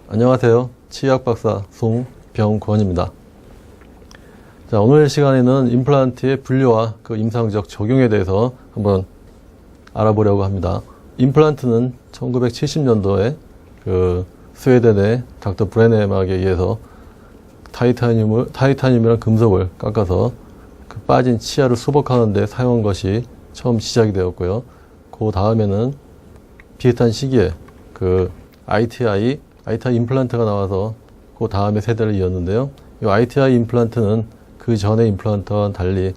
안녕하세요. 치의학 박사 송병권입니다. 자, 오늘 시간에는 임플란트의 분류와 그 임상적 적용에 대해서 한번 알아보려고 합니다. 임플란트는 1970년도에 그 스웨덴의 닥터 브레넴에게 의해서 타이타늄이라는 금속을 깎아서 그 빠진 치아를 수복하는 데 사용한 것이 처음 시작이 되었고요. 그 다음에는 비슷한 시기에 그 ITI 임플란트가 나와서 그 다음에 세대를 이었는데요. 이 ITI 임플란트는 그 전의 임플란트와는 달리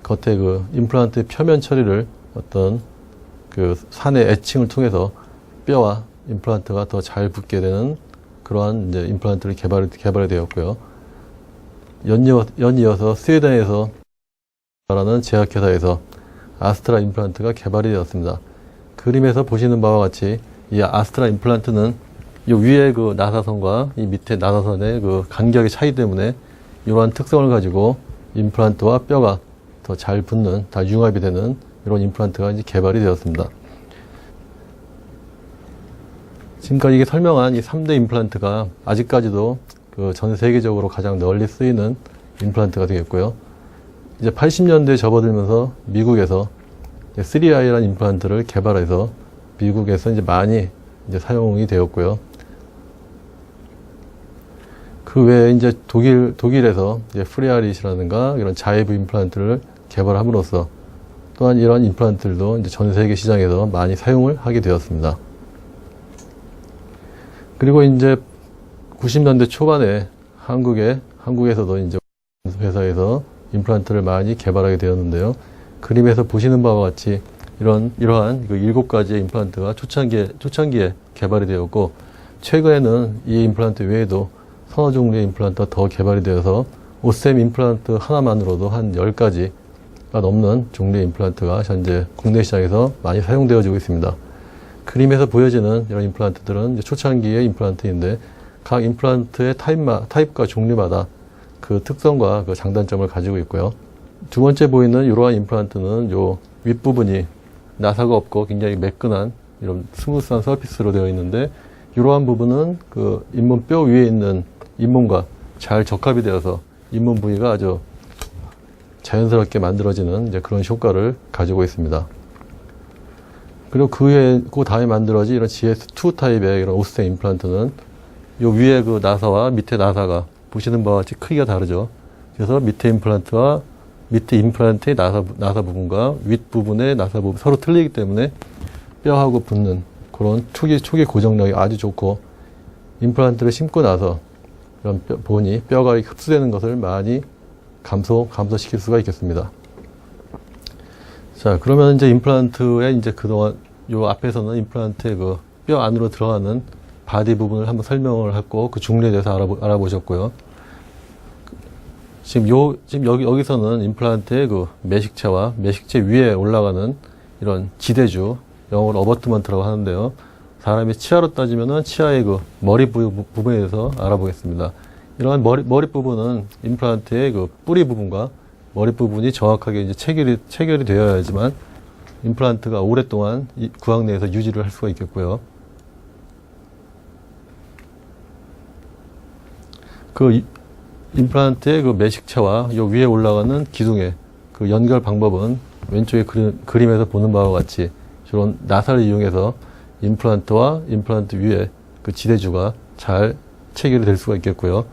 겉에 그 임플란트의 표면 처리를 어떤 그 산의 애칭을 통해서 뼈와 임플란트가 더 잘 붙게 되는 그러한 이제 임플란트를 개발이 되었고요. 연이어서 스웨덴에서 라는 제약회사에서 아스트라 임플란트가 개발이 되었습니다. 그림에서 보시는 바와 같이 이 아스트라 임플란트는 이 위에 그 나사선과 이 밑에 나사선의 그 간격의 차이 때문에 이러한 특성을 가지고 임플란트와 뼈가 더 잘 붙는, 다 융합이 되는 이런 임플란트가 이제 개발이 되었습니다. 지금까지 이게 설명한 이 3대 임플란트가 아직까지도 그 전 세계적으로 가장 널리 쓰이는 임플란트가 되겠고요. 이제 80년대에 접어들면서 미국에서 3I라는 임플란트를 개발해서 미국에서 이제 많이 이제 사용이 되었고요. 그 외에 이제 독일에서 이제 프리아릿이라든가 이런 자이브 임플란트를 개발함으로써 또한 이런 임플란트들도 이제 전 세계 시장에서 많이 사용을 하게 되었습니다. 그리고 이제 90년대 초반에 한국에서도 이제 회사에서 임플란트를 많이 개발하게 되었는데요. 그림에서 보시는 바와 같이 이러한 그 7가지의 임플란트가 초창기에 개발이 되었고, 최근에는 이 임플란트 외에도 서너 종류의 임플란트가 더 개발이 되어서 오셈 임플란트 하나만으로도 한 10가지가 넘는 종류의 임플란트가 현재 국내 시장에서 많이 사용되어지고 있습니다. 그림에서 보여지는 이런 임플란트들은 초창기의 임플란트인데, 각 임플란트의 타입과 종류마다 그 특성과 그 장단점을 가지고 있고요. 두 번째 보이는 이러한 임플란트는 요 윗부분이 나사가 없고 굉장히 매끈한 이런 스무스한 서피스로 되어 있는데, 이러한 부분은 그 잇몸 뼈 위에 있는 잇몸과 잘 적합이 되어서 잇몸 부위가 아주 자연스럽게 만들어지는 이제 그런 효과를 가지고 있습니다. 그리고 그 다음에 만들어진 이런 GS2 타입의 이런 오스템 임플란트는 요 위에 그 나사와 밑에 나사가 보시는 바와 같이 크기가 다르죠. 그래서 밑에 임플란트의 나사 부분과 윗부분의 나사 부분 서로 틀리기 때문에 뼈하고 붙는 그런 초기 고정력이 아주 좋고, 임플란트를 심고 나서 이런 뼈가 흡수되는 것을 많이 감소시킬 수가 있겠습니다. 자, 그러면 이제 임플란트의 이제 그동안 요 앞에서는 임플란트의 그 뼈 안으로 들어가는 바디 부분을 한번 설명을 했고, 그 종류에 대해서 알아보셨고요. 지금 여기서는 임플란트의 그 매식체와 매식체 위에 올라가는 이런 지대주, 영어로 어버트먼트라고 하는데요. 사람이 치아로 따지면은 치아의 그 머리 부분에 대해서 알아보겠습니다. 이러한 머리 부분은 임플란트의 그 뿌리 부분과 머리 부분이 정확하게 이제 체결이 되어야지만 임플란트가 오랫동안 구강 내에서 유지를 할 수가 있겠고요. 그 임플란트의 그 매식체와 요 위에 올라가는 기둥의 그 연결 방법은 왼쪽에 그림에서 보는 바와 같이 이런 나사를 이용해서 임플란트와 임플란트 위에 그 지대주가 잘 체결이 될 수가 있겠고요.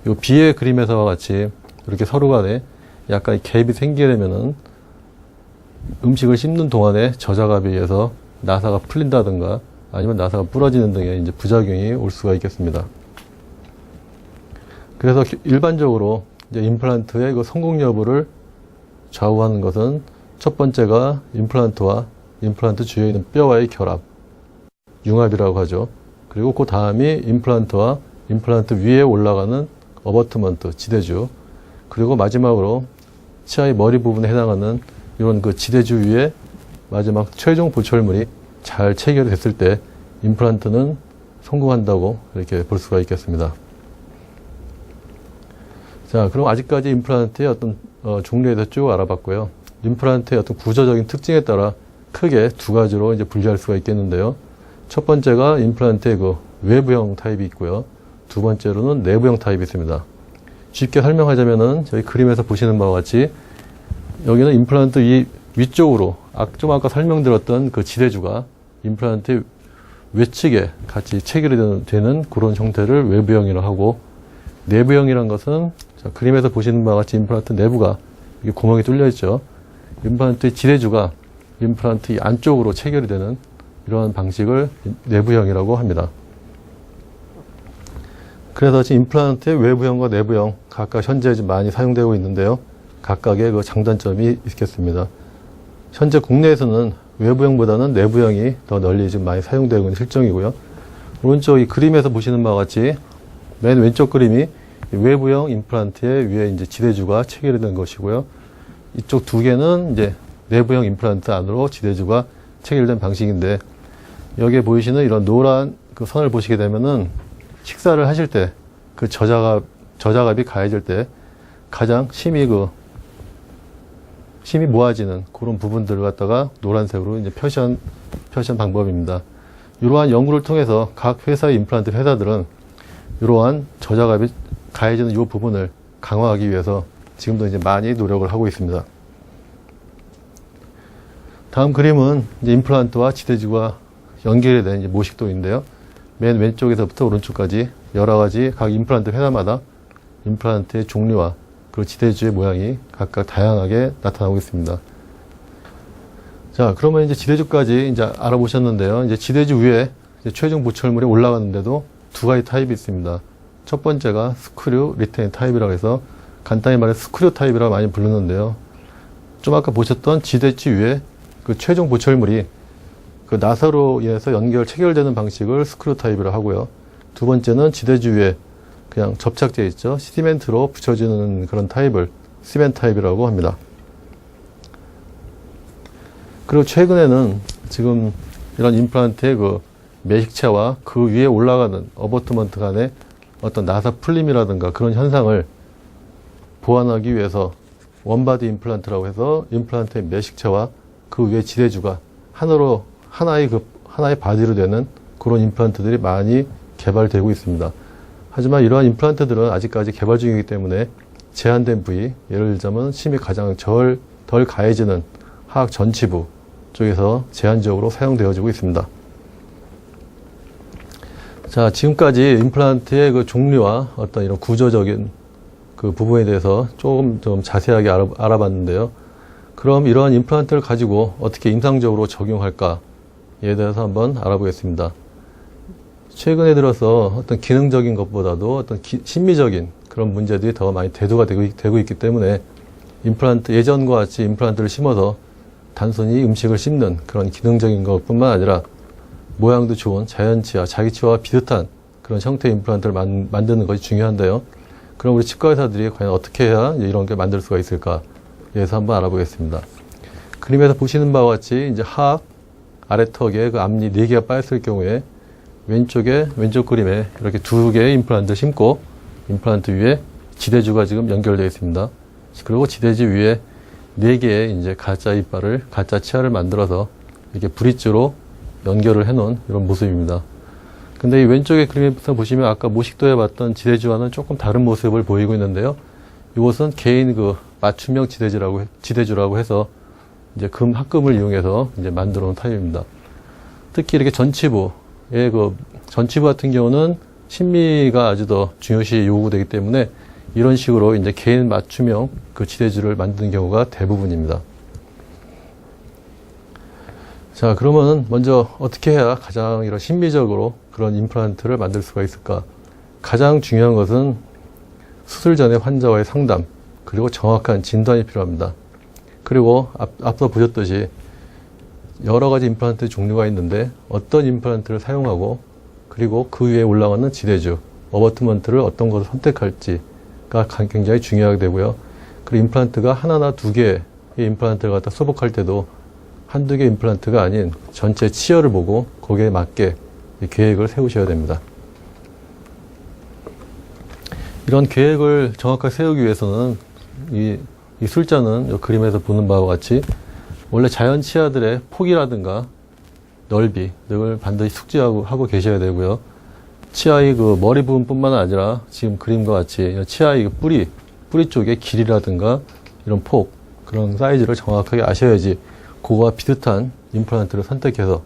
요 비의 그림에서와 같이 이렇게 서로 간에 약간 갭이 생기게 되면은 음식을 씹는 동안에 저자갑에 의해서 나사가 풀린다든가 아니면 나사가 부러지는 등의 이제 부작용이 올 수가 있겠습니다. 그래서 일반적으로 이제 임플란트의 그 성공 여부를 좌우하는 것은 첫 번째가 임플란트와 임플란트 주위에 있는 뼈와의 결합, 융합이라고 하죠. 그리고 그 다음이 임플란트와 임플란트 위에 올라가는 어버트먼트, 지대주, 그리고 마지막으로 치아의 머리 부분에 해당하는 이런 그 지대주 위에 마지막 최종 보철물이 잘 체결이 됐을 때 임플란트는 성공한다고 이렇게 볼 수가 있겠습니다. 자, 그럼 아직까지 임플란트의 어떤 종류에 대해서 쭉 알아봤고요. 임플란트의 어떤 구조적인 특징에 따라 크게 두 가지로 이제 분류할 수가 있겠는데요. 첫 번째가 임플란트의 그 외부형 타입이 있고요. 두 번째로는 내부형 타입이 있습니다. 쉽게 설명하자면은 저희 그림에서 보시는 바와 같이 여기는 임플란트 이 위쪽으로 좀 아까 설명드렸던 그 지대주가 임플란트 외측에 같이 체결이 되는 그런 형태를 외부형이라고 하고, 내부형이란 것은 자, 그림에서 보시는 바와 같이 임플란트 내부가 이게 구멍이 뚫려 있죠. 임플란트의 지대주가 임플란트 안쪽으로 체결이 되는 이러한 방식을 내부형이라고 합니다. 그래서 지금 임플란트의 외부형과 내부형 각각 현재 지금 많이 사용되고 있는데요. 각각의 그 장단점이 있겠습니다. 현재 국내에서는 외부형보다는 내부형이 더 널리 지금 많이 사용되고 있는 실정이고요. 오른쪽 이 그림에서 보시는 바와 같이 맨 왼쪽 그림이 외부형 임플란트의 위에 이제 지대주가 체결이 된 것이고요. 이쪽 두 개는 이제 내부형 임플란트 안으로 지대주가 체결된 방식인데, 여기에 보이시는 이런 노란 그 선을 보시게 되면은 식사를 하실 때 그 저자갑이 가해질 때 가장 힘이 모아지는 그런 부분들을 갖다가 노란색으로 이제 표시한 방법입니다. 이러한 연구를 통해서 각 회사의 임플란트 회사들은 이러한 저자갑이 가해지는 이 부분을 강화하기 위해서 지금도 이제 많이 노력을 하고 있습니다. 다음 그림은 이제 임플란트와 지대주가 연결이 된 이제 모식도인데요. 맨 왼쪽에서부터 오른쪽까지 여러 가지 각 임플란트 회사마다 임플란트의 종류와 그리고 지대주의 모양이 각각 다양하게 나타나고 있습니다. 자, 그러면 이제 지대주까지 이제 알아보셨는데요. 이제 지대주 위에 이제 최종 보철물이 올라가는데도 두 가지 타입이 있습니다. 첫 번째가 스크류 리테인 타입이라고 해서 간단히 말해 스크류 타입이라고 많이 부르는데요. 좀 아까 보셨던 지대주 위에 그 최종 보철물이 그 나사로 인해서 체결되는 방식을 스크류 타입이라고 하고요. 두 번째는 지대주 위에 그냥 접착제 있죠. 시멘트로 붙여지는 그런 타입을 시멘트 타입이라고 합니다. 그리고 최근에는 지금 이런 임플란트의 그 매식체와 그 위에 올라가는 어버트먼트 간의 어떤 나사 풀림이라든가 그런 현상을 보완하기 위해서 원바디 임플란트라고 해서 임플란트의 매식체와 그 위에 지대주가 하나의 바디로 되는 그런 임플란트들이 많이 개발되고 있습니다. 하지만 이러한 임플란트들은 아직까지 개발 중이기 때문에 제한된 부위, 예를 들자면 힘이 가장 덜 가해지는 하악 전치부 쪽에서 제한적으로 사용되어지고 있습니다. 자, 지금까지 임플란트의 그 종류와 어떤 이런 구조적인 그 부분에 대해서 좀 자세하게 알아봤는데요. 그럼 이러한 임플란트를 가지고 어떻게 임상적으로 적용할까에 대해서 한번 알아보겠습니다. 최근에 들어서 어떤 기능적인 것보다도 어떤 심미적인 그런 문제들이 더 많이 대두가 되고 있기 때문에 예전과 같이 임플란트를 심어서 단순히 음식을 씹는 그런 기능적인 것뿐만 아니라 모양도 좋은 자연치와 자기치와 비슷한 그런 형태의 임플란트를 만드는 것이 중요한데요. 그럼 우리 치과 의사들이 과연 어떻게 해야 이런 게 만들 수가 있을까에 대해서 한번 알아보겠습니다. 그림에서 보시는 바와 같이 이제 하악 아래턱에 그 앞니 4개가 빠졌을 경우에 왼쪽 그림에 이렇게 2개의 임플란트를 심고 임플란트 위에 지대주가 지금 연결되어 있습니다. 그리고 지대주 위에 4개의 이제 가짜 치아를 만들어서 이렇게 브릿지로 연결을 해 놓은 이런 모습입니다. 근데 이 왼쪽의 그림에서 보시면 아까 모식도에 봤던 지대주와는 조금 다른 모습을 보이고 있는데요. 이것은 개인 그 맞춤형 지대주라고 해서 이제 합금을 이용해서 이제 만들어 놓은 타입입니다. 특히 이렇게 전치부 같은 경우는 심미가 아주 더 중요시 요구되기 때문에 이런 식으로 이제 개인 맞춤형 그 지대주를 만드는 경우가 대부분입니다. 자, 그러면 먼저 어떻게 해야 가장 이런 심미적으로 그런 임플란트를 만들 수가 있을까? 가장 중요한 것은 수술 전에 환자와의 상담, 그리고 정확한 진단이 필요합니다. 그리고 앞서 보셨듯이 여러 가지 임플란트 종류가 있는데 어떤 임플란트를 사용하고 그리고 그 위에 올라가는 지대주, 어버트먼트를 어떤 것을 선택할지가 굉장히 중요하게 되고요. 그리고 임플란트가 하나나 2개의 임플란트를 갖다 소복할 때도 한두 개 임플란트가 아닌 전체 치열을 보고 거기에 맞게 계획을 세우셔야 됩니다. 이런 계획을 정확하게 세우기 위해서는 이 술자는 이 그림에서 보는 바와 같이 원래 자연 치아들의 폭이라든가 넓이 등을 반드시 숙지하고 계셔야 되고요. 치아의 그 머리 부분뿐만 아니라 지금 그림과 같이 치아의 그 뿌리 쪽의 길이라든가 이런 폭, 그런 사이즈를 정확하게 아셔야지 그거와 비슷한 임플란트를 선택해서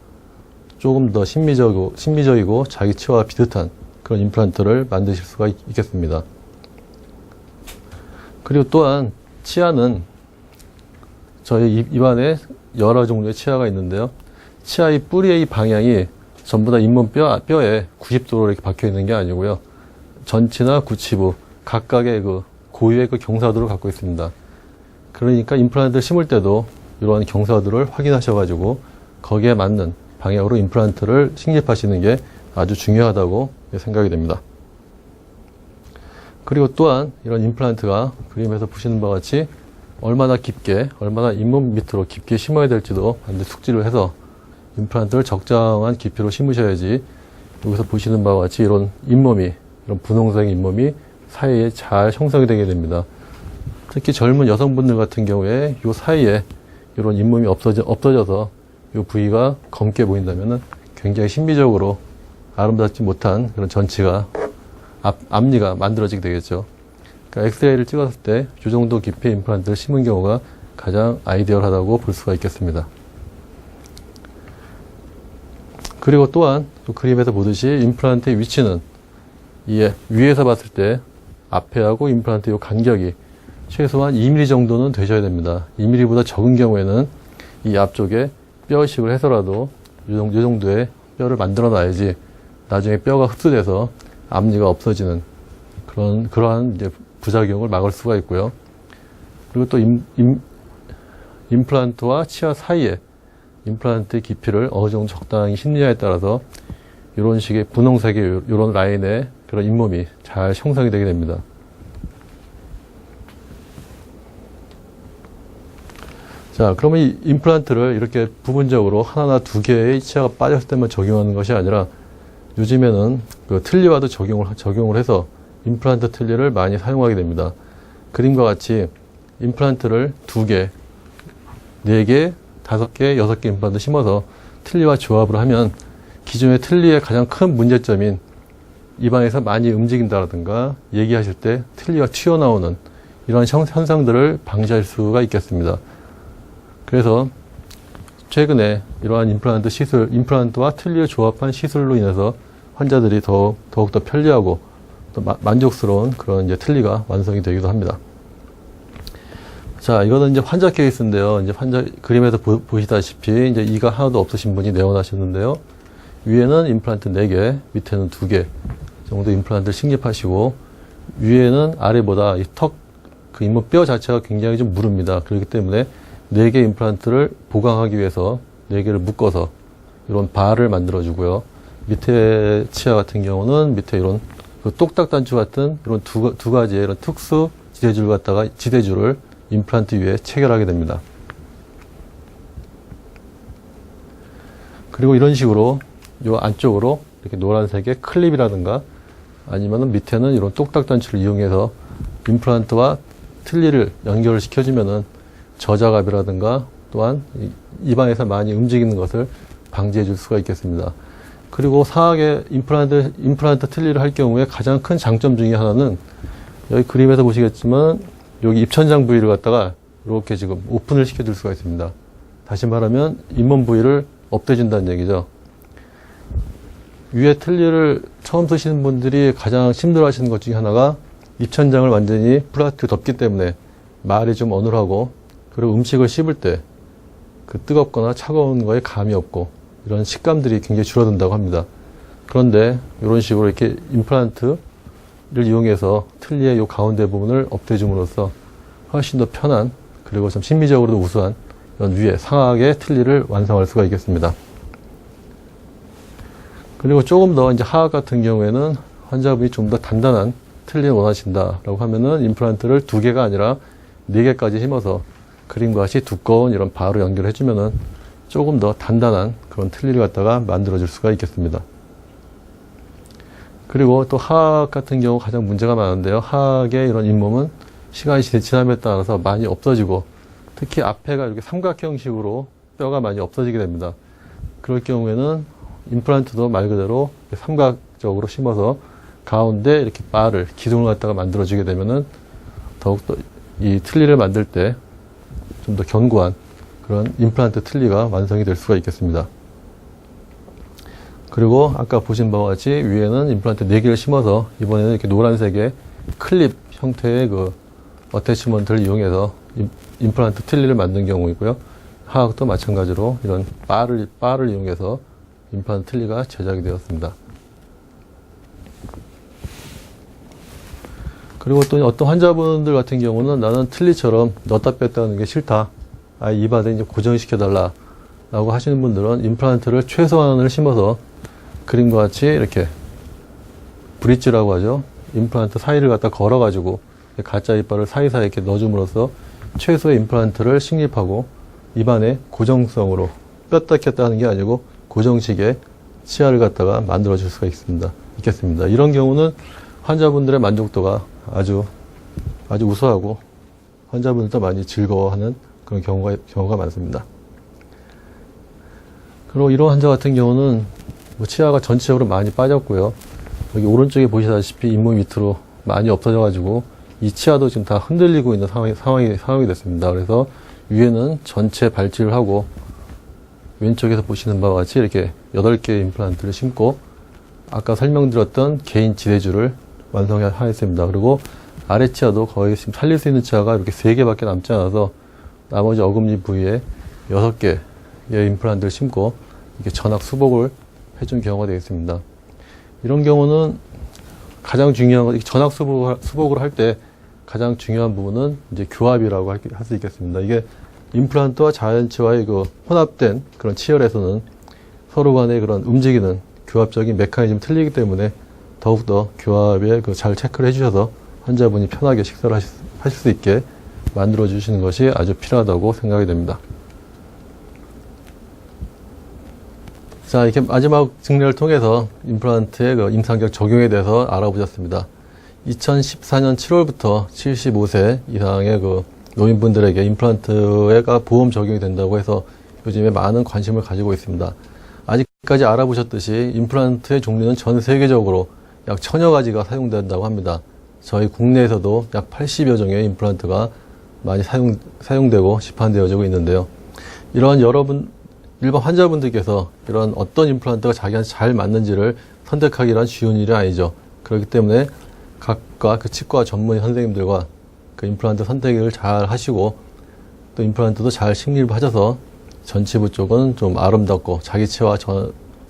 조금 더 심미적이고 자기 치아와 비슷한 그런 임플란트를 만드실 수가 있겠습니다. 그리고 또한 치아는 저희 입안에 여러 종류의 치아가 있는데요. 치아의 뿌리의 방향이 전부 다 잇몸 뼈에 90도로 이렇게 박혀 있는 게 아니고요. 전치나 구치부 각각의 그 고유의 그 경사도를 갖고 있습니다. 그러니까 임플란트를 심을 때도 이러한 경사도를 확인하셔가지고 거기에 맞는 방향으로 임플란트를 식립하시는 게 아주 중요하다고 생각이 됩니다. 그리고 또한 이런 임플란트가 그림에서 보시는 바와 같이 얼마나 깊게, 얼마나 잇몸 밑으로 깊게 심어야 될지도 반드시 숙지를 해서 임플란트를 적정한 깊이로 심으셔야지 여기서 보시는 바와 같이 이런 잇몸이, 이런 분홍색 잇몸이 사이에 잘 형성이 되게 됩니다. 특히 젊은 여성분들 같은 경우에 이 사이에 이런 잇몸이 없어져서 이 부위가 검게 보인다면 굉장히 신비적으로 아름답지 못한 그런 전치가 앞니가 만들어지게 되겠죠. 그러니까 엑스레이를 찍었을 때 이 정도 깊이의 임플란트를 심은 경우가 가장 아이디얼하다고 볼 수가 있겠습니다. 그리고 또한 그림에서 보듯이 임플란트의 위치는 위에서 봤을 때 앞에하고 임플란트의 간격이 최소한 2mm 정도는 되셔야 됩니다. 2mm보다 적은 경우에는 이 앞쪽에 뼈이식을 해서라도 이 정도의 뼈를 만들어 놔야지 나중에 뼈가 흡수돼서 앞니가 없어지는 그러한 이제 부작용을 막을 수가 있고요. 그리고 또 임플란트와 치아 사이에 임플란트의 깊이를 어느 정도 적당히 심느냐에 따라서 이런 식의 분홍색의 이런 라인의 그런 잇몸이 잘 형성이 되게 됩니다. 자, 그러면 이 임플란트를 이렇게 부분적으로 하나나 두 개의 치아가 빠졌을 때만 적용하는 것이 아니라 요즘에는 그 틀니와도 적용을 해서 임플란트 틀니를 많이 사용하게 됩니다. 그림과 같이 임플란트를 2개, 4개, 5개, 6개 임플란트 심어서 틀니와 조합을 하면 기존의 틀니의 가장 큰 문제점인 입안에서 많이 움직인다라든가 얘기하실 때 틀니가 튀어나오는 이런 현상들을 방지할 수가 있겠습니다. 그래서 최근에 이러한 임플란트와 틀니를 조합한 시술로 인해서 환자들이 더욱더 편리하고 또 만족스러운 그런 이제 틀니가 완성이 되기도 합니다. 자, 이거는 이제 환자 케이스인데요. 이제 환자 그림에서 보시다시피 이제 이가 하나도 없으신 분이 내원하셨는데요. 위에는 임플란트 4개, 밑에는 2개 정도 임플란트를 식립하시고 위에는 아래보다 그 잇몸 뼈 자체가 굉장히 좀 무릅니다. 그렇기 때문에 4개 임플란트를 보강하기 위해서 4개를 묶어서 이런 바를 만들어주고요. 밑에 치아 같은 경우는 밑에 이런 그 똑딱 단추 같은 이런 두 가지의 이런 특수 지대줄을 임플란트 위에 체결하게 됩니다. 그리고 이런 식으로 이 안쪽으로 이렇게 노란색의 클립이라든가 아니면은 밑에는 이런 똑딱 단추를 이용해서 임플란트와 틀니를 연결을 시켜주면은 저자갑이라든가 또한 입안에서 많이 움직이는 것을 방지해 줄 수가 있겠습니다. 그리고 사악의 임플란트 틀니를 할 경우에 가장 큰 장점 중에 하나는 여기 그림에서 보시겠지만 여기 입천장 부위를 갖다가 이렇게 지금 오픈을 시켜줄 수가 있습니다. 다시 말하면 잇몸 부위를 없애준다는 얘기죠. 위에 틀니를 처음 쓰시는 분들이 가장 힘들어 하시는 것 중에 하나가 입천장을 완전히 플라스틱 덮기 때문에 말이 좀 어눌하고 그리고 음식을 씹을 때 그 뜨겁거나 차가운 거에 감이 없고 이런 식감들이 굉장히 줄어든다고 합니다. 그런데 이런 식으로 이렇게 임플란트를 이용해서 틀니의 이 가운데 부분을 없애줌으로써 훨씬 더 편한 그리고 좀 심미적으로도 우수한 이런 위에 상악의 틀니를 완성할 수가 있겠습니다. 그리고 조금 더 이제 하악 같은 경우에는 환자분이 좀 더 단단한 틀니를 원하신다라고 하면은 임플란트를 2개가 아니라 4개까지 심어서 그림과 같이 두꺼운 이런 바로 연결해주면은 조금 더 단단한 그런 틀니를 갖다가 만들어줄 수가 있겠습니다. 그리고 또 하악 같은 경우 가장 문제가 많은데요. 하악의 이런 잇몸은 시간이 지남에 따라서 많이 없어지고 특히 앞에가 이렇게 삼각형식으로 뼈가 많이 없어지게 됩니다. 그럴 경우에는 임플란트도 말 그대로 대각적으로 심어서 가운데 이렇게 바를, 기둥을 갖다가 만들어주게 되면은 더욱더 이 틀니를 만들 때 좀 더 견고한 그런 임플란트 틀니가 완성이 될 수가 있겠습니다. 그리고 아까 보신 바와 같이 위에는 임플란트 4개를 심어서 이번에는 이렇게 노란색의 클립 형태의 그 어태치먼트를 이용해서 임플란트 틀니를 만든 경우이고요. 하악도 마찬가지로 이런 바를 이용해서 임플란트 틀니가 제작이 되었습니다. 그리고 또 어떤 환자분들 같은 경우는 나는 틀니처럼 넣었다 뺐다 하는 게 싫다. 입안에 이제 고정시켜달라. 라고 하시는 분들은 임플란트를 최소한을 심어서 그림과 같이 이렇게 브릿지라고 하죠. 임플란트 사이를 갖다 걸어가지고 가짜 이빨을 사이사이 이렇게 넣어줌으로써 최소의 임플란트를 식립하고 입안에 고정성으로 뺐다 꼈다 하는 게 아니고 고정식의 치아를 갖다가 만들어 줄 수가 있겠습니다. 이런 경우는 환자분들의 만족도가 아주 우수하고 환자분들도 많이 즐거워하는 그런 경우가 많습니다. 그리고 이런 환자 같은 경우는 치아가 전체적으로 많이 빠졌고요. 여기 오른쪽에 보시다시피 잇몸 밑으로 많이 없어져가지고 이 치아도 지금 다 흔들리고 있는 상황이 됐습니다. 그래서 위에는 전체 발치를 하고 왼쪽에서 보시는 바와 같이 이렇게 8개의 임플란트를 심고 아까 설명드렸던 개인 지대줄을 완성하였습니다. 그리고 아래 치아도 거의 지금 살릴 수 있는 치아가 이렇게 3개밖에 남지 않아서 나머지 어금니 부위에 6개의 임플란트를 심고 이렇게 전악 수복을 해준 경우가 되겠습니다. 이런 경우는 가장 중요한 건 전악 수복을 할 때 가장 중요한 부분은 이제 교합이라고 할 수 있겠습니다. 이게 임플란트와 자연치와의 그 혼합된 그런 치열에서는 서로 간의 그런 움직이는 교합적인 메커니즘이 틀리기 때문에 더욱더 교합에 잘 체크를 해주셔서 환자분이 편하게 식사를 하실 수 있게 만들어 주시는 것이 아주 필요하다고 생각이 됩니다. 자, 이렇게 마지막 증례를 통해서 임플란트의 그 임상적 적용에 대해서 알아보셨습니다. 2014년 7월부터 75세 이상의 그 노인분들에게 임플란트가 보험 적용이 된다고 해서 요즘에 많은 관심을 가지고 있습니다. 아직까지 알아보셨듯이 임플란트의 종류는 전 세계적으로 약 1000여 가지가 사용된다고 합니다. 저희 국내에서도 약 80여 종의 임플란트가 많이 사용되고 시판되어지고 있는데요. 이런 일반 환자분들께서 이런 어떤 임플란트가 자기한테 잘 맞는지를 선택하기란 쉬운 일이 아니죠. 그렇기 때문에 각과 그 치과 전문 선생님들과 그 임플란트 선택을 잘 하시고 또 임플란트도 잘 식립하셔서 전치부 쪽은 좀 아름답고 자기 치아와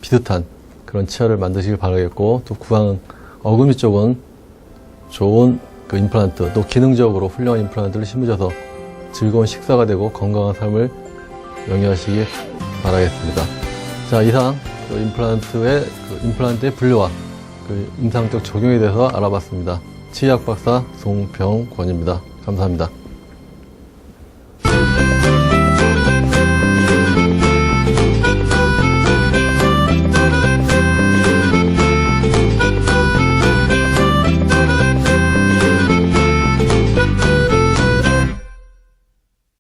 비슷한 그런 치아를 만드시길 바라겠고 또 구강 어금니 쪽은 좋은 그 임플란트 또 기능적으로 훌륭한 임플란트를 심으셔서 즐거운 식사가 되고 건강한 삶을 영위하시기 바라겠습니다. 자, 이상 임플란트의 분류와 그 임상적 적용에 대해서 알아봤습니다. 치의학 박사 송병권입니다. 감사합니다.